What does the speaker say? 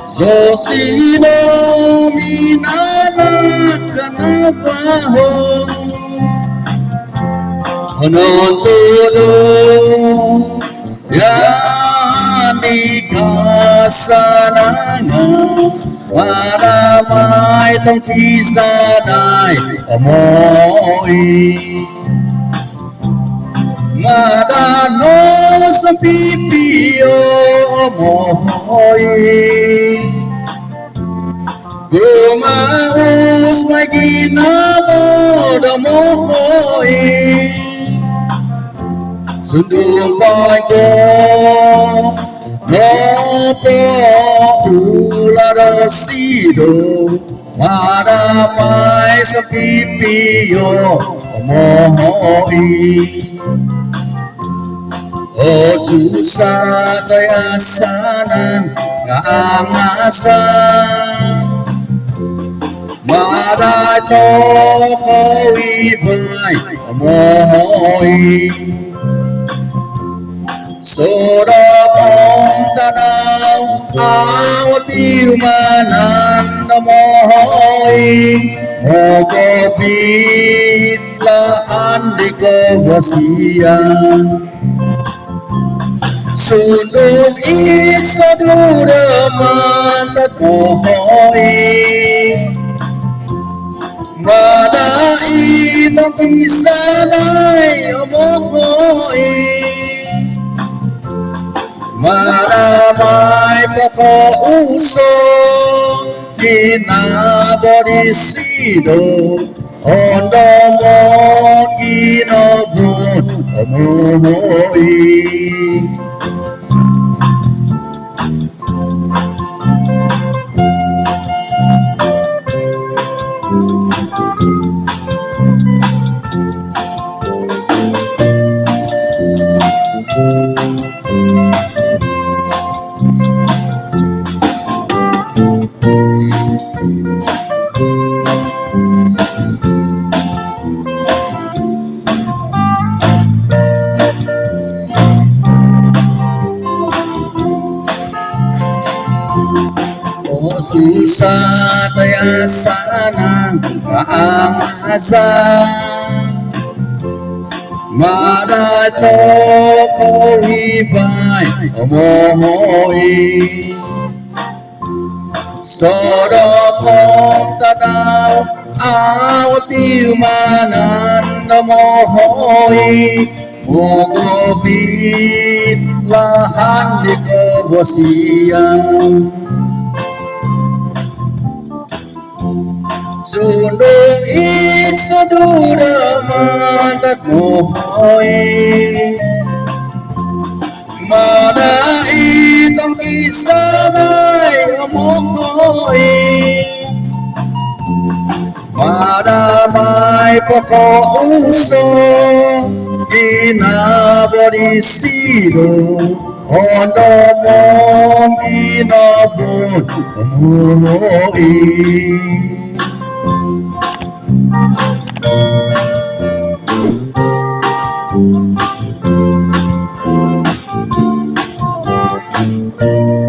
Sosino minana kenapa ho Nontono yang dikasanana Waramai tong kisanay amoy Ngadano sa pipiyo amoy Gumaus may ginamod amoy Sundumpay ko Nopo ularasido Maramay sa pipiyo amoy O susah kaya sana kaangasan Madato ko ibay amoy Sorapong tanaw awat piumanan amoy Mogopit laan di ko wasiyan Sulong isa duraman at mohoy Madait ang kisanay amoy Maramay pagkauso Kinabodisido Ondo mo kinabod amoy Susah kaya sana kaangasan Madato ko ibay amoy Sorokong tanaw awat piumanan amoy Mogobit lahan di kebosian Sundong isa duraman at mohoy Madait ang kisanay amoy Madamay pagkauso Kinabodisido Ondo mo kinabod amoy Thank you.